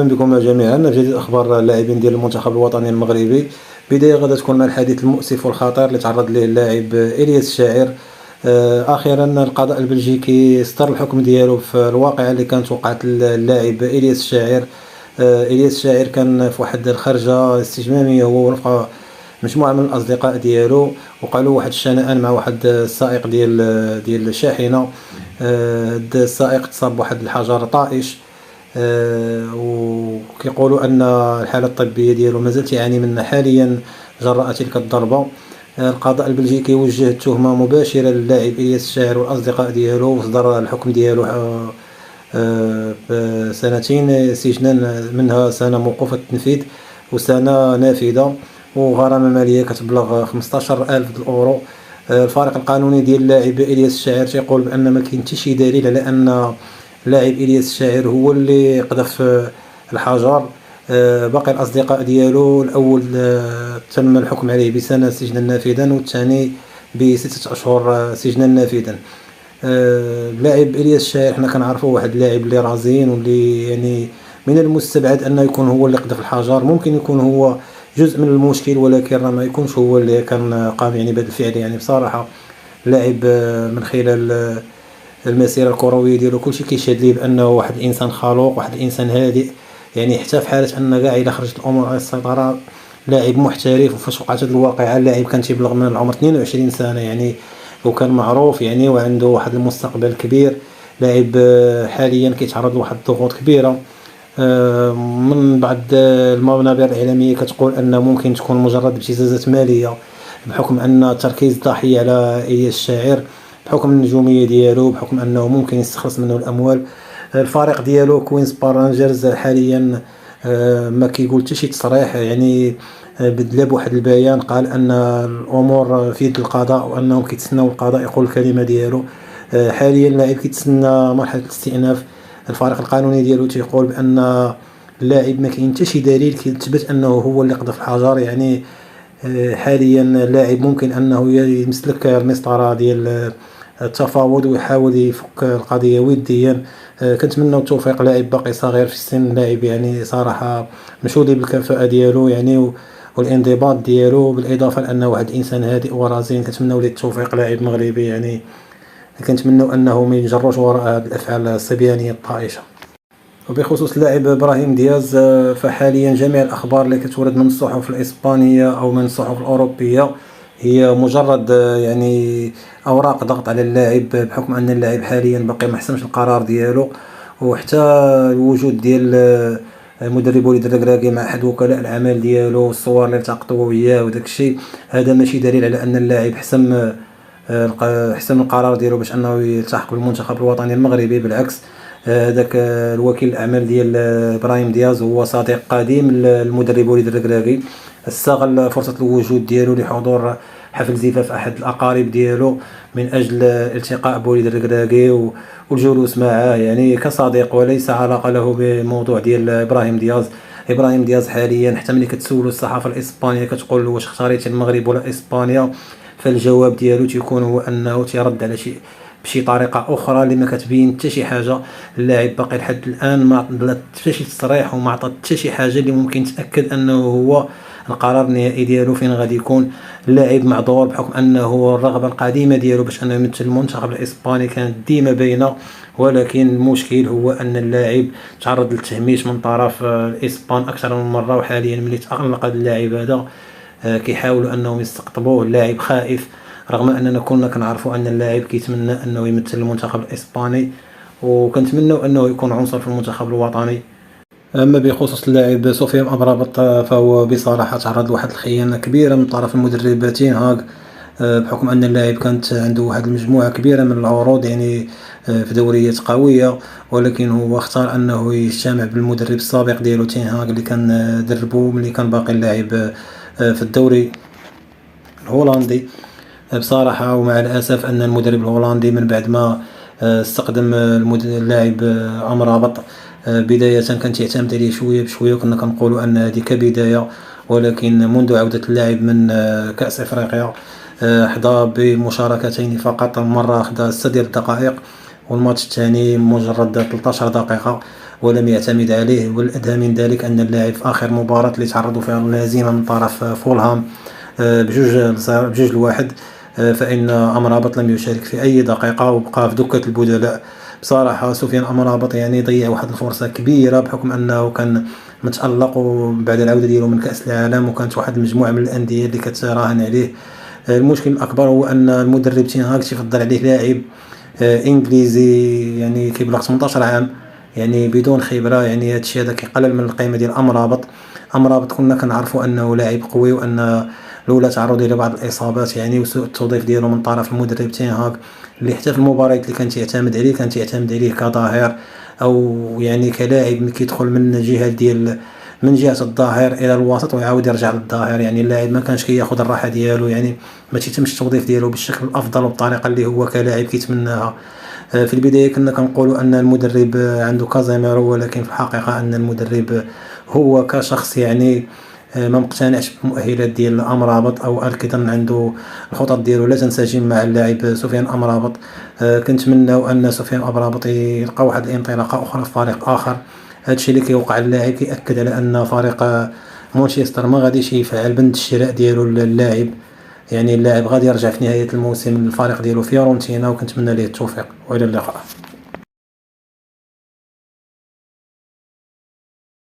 أهلا بكم جميعا في جديد أخبار اللاعبين ديال المنتخب الوطني المغربي. بداية غادي تكون مع الحديث المؤسف والخطير اللي تعرض ليه اللاعب إلياس الشاعر. أخيرا القضاء البلجيكي صدر الحكم ديالو في الواقعة اللي كانت وقعت اللاعب إلياس الشاعر. إلياس الشاعر كان في واحد الخرجة استجمامية هو ورفقة مجموعة من الأصدقاء ديالو، وقالوا واحد الشنآن مع واحد السائق ديال الشاحنة. هاد السائق تصاب بواحد الحجر طائش. وكيقولوا ان الحاله الطبيه ديالو مازال يعاني منها حاليا جراء تلك الضربه. القضاء البلجيكي وجه التهمه مباشره للاعب الياس الشاعر والاصدقاء ديالو، وصدر الحكم ديالو بسنتين سجنا، منها سنه موقوفه التنفيذ وسنه نافذه، وغرامه ماليه كتبلغ 15,000 الاورو. الفريق القانوني ديال اللاعب الياس الشاعر تيقول بان ما كاين حتى شي دليل على ان اللاعب الياس الشاعر هو اللي قذف الحجر. باقي الاصدقاء ديالو الاول تم الحكم عليه بسنه سجنا نافذا، والثاني ب6 اشهر سجنا نافذا. اللاعب الياس الشاعر حنا كنعرفوا واحد اللاعب اللي رزين، واللي يعني من المستبعد انه يكون هو اللي قذف الحجر. ممكن يكون هو جزء من المشكل، ولكن ما يكونش هو اللي كان قام يعني بهذا الفعل. يعني بصراحه اللاعب من خلال المسيره الكرويه ديالو كلشي كيشهد ليه بانه واحد الانسان خلوق، واحد الانسان هادئ. يعني حتى في حاله ان كاع الا خرجت الامور على السيطره، لاعب محترف. وفاش وقعت هذه الواقعه اللاعب كان تيبلغ من العمر 22 سنه يعني، وكان معروف يعني وعنده واحد المستقبل كبير. لاعب حاليا كيتعرض لواحد الضغوط كبيره من بعض المنابر الاعلاميه كتقول ان ممكن تكون مجرد ابتزازات ماليه، بحكم ان تركيز الضحيه على الياس الشاعر، بحكم النجوميه ديالو، بحكم انه ممكن يستخلص منه الاموال. الفريق ديالو كوينز بارانجرز حاليا ما كيقول حتى شي تصريح يعني. بدل بواحد البيان قال ان الامور في يد القضاء، وانهم كيتسناو القضاء يقول الكلمه ديالو. حاليا اللاعب كيتسنى مرحله الاستئناف. الفريق القانوني ديالو تيقول بان اللاعب ما كاين حتى شي دليل كيثبت انه هو اللي قذف الحجر يعني. حاليا اللاعب ممكن انه يمسلك المسطره ديال التفاوض ويحاول يفك القضيه وديا. كنتمنى التوفيق. لاعب باقي صغير في السن، لاعب يعني صراحه مشهود بالكفاءه ديالو يعني والانضباط ديالو، بالاضافه لانه واحد الانسان هادئ ورزين. كنتمنوا ليه التوفيق، لاعب مغربي يعني. كنتمنوا انه ما يجروش وراء هذه الافعال الصبيانيه الطائشه. وبخصوص اللاعب ابراهيم دياز، فحاليا جميع الاخبار اللي كتورد من الصحف الاسبانيه او من الصحف الاوروبيه هي مجرد يعني اوراق ضغط على اللاعب، بحكم ان اللاعب حاليا باقي ما حسمش القرار ديالو. وحتى الوجود ديال المدرب وليد الركراكي مع احد وكلاء الاعمال ديالو والصور اللي التقطوا وياه وداك الشيء، هذا ماشي دليل على ان اللاعب حسم القرار ديالو باش انه يلتحق بالمنتخب الوطني المغربي. بالعكس، داك الوكيل الاعمال ديال ابراهيم دياز هو صديق قديم للمدرب وليد الركراكي. استغل فرصه الوجود ديالو لحضور حفل زفاف احد الاقارب ديالو من اجل الالتقاء بوليد الركراكي والجلوس معه يعني كصديق، وليس علاقه له بموضوع ديال ابراهيم دياز. ابراهيم دياز حاليا حتى ملي كتسولو الصحافه الاسبانيه كتقول له واش اختاريتي المغرب ولا اسبانيا، فالجواب ديالو تيكون هو انه تيرد على بشي طريقه اخرى اللي ما كتبين حتى شي حاجه. اللاعب باقي لحد الان ما عطى حتى شي تصريح وما عطى حتى شي حاجه اللي ممكن تاكد انه هو القرار النهائي ديالو فين غادي يكون. اللاعب معذور بحكم انه الرغبه القديمه ديالو باش انه يمثل المنتخب الاسباني كانت ديما باينه، ولكن المشكل هو ان اللاعب تعرض للتهميش من طرف الاسبان اكثر من مره. وحاليا ملي تالق هذا اللاعب هذا كيحاولوا انهم يستقطبوه. اللاعب خائف، رغم اننا كنا كنعرفوا ان اللاعب كيتمنى انه يمثل المنتخب الاسباني، وكنتمنوا انه يكون عنصر في المنتخب الوطني. اما بخصوص اللاعب سفيان امرابط، فهو بصراحه تعرض لواحد الخيانه كبيره من طرف المدرب تين هاغ، بحكم ان اللاعب كانت عنده واحد المجموعه كبيره من العروض يعني في دوريات قويه، ولكن هو اختار انه يجتمع بالمدرب السابق ديالو تين هاغ اللي كان دربو ملي كان باقي اللاعب في الدوري الهولندي. بصراحه ومع الاسف ان المدرب الهولندي من بعد ما استخدم اللاعب امرابط بدايه كانت يعتمد عليه شويه بشويه، وكنا كنقولوا ان هذه كبدايه، ولكن منذ عوده اللاعب من كاس افريقيا حظى بمشاركتين فقط. مره حظى 6 دقائق، والماتش الثاني مجرد 13 دقيقه. ولم يعتمد عليه. والأدهى من ذلك أن اللاعب في آخر مباراة اللي تعرضوا فيها للهزيمة من طرف فولهام ب2-1، فإن أمرابط لم يشارك في أي دقيقة وبقى في دكة البدلاء. بصراحة سفيان أمرابط يعني ضيع واحد الفرصة كبيرة، بحكم أنه كان متألق بعد العودة ديالو من كأس العالم، وكانت واحد المجموعة من الأندية اللي كتراهن عليه. المشكل الأكبر هو أن المدرب تين هاغ تيفضل عليه لاعب انجليزي يعني كيبلغ 18 عام، يعني بدون خبره. يعني هادشي هذا كيقلل من القيمه ديال امرابط كنا كنعرفوا انه لاعب قوي، وان لولا تعرض الى بعض الاصابات يعني وسوء التوظيف ديالو من طرف المدرب تين هاغ، اللي حتى في المباريات اللي كان يعتمد عليه كظاهر، او يعني كلاعب اللي كيدخل من جهه الظاهر الى الوسط ويعاود يرجع للظاهر. يعني اللاعب ما كانش كياخذ الراحه ديالو، يعني ما تيتمش التوظيف ديالو بالشكل الافضل وبالطريقه اللي هو كلاعب كيتمناها. في البدايه كنا كنقولوا ان المدرب عنده كازيميرو، ولكن في الحقيقه ان المدرب هو كشخص يعني ما مقتنعش بالمؤهلات ديال امرابط، او كيظن عنده الخطط ديالو لا تنسجم مع اللاعب سفيان امرابط. كنتمناو ان سفيان امرابط يلقى واحد الانطلاقه اخرى في فريق اخر. هادشي اللي كيوقع للاعب كيأكد على ان فريق مانشستر ما غاديش يفعل بند الشراء ديالو للاعب. يعني اللاعب غادي يرجع في نهاية الموسم للفريق ديالو فيورنتينا، وكنتمنى ليه التوفيق والى اللقاء.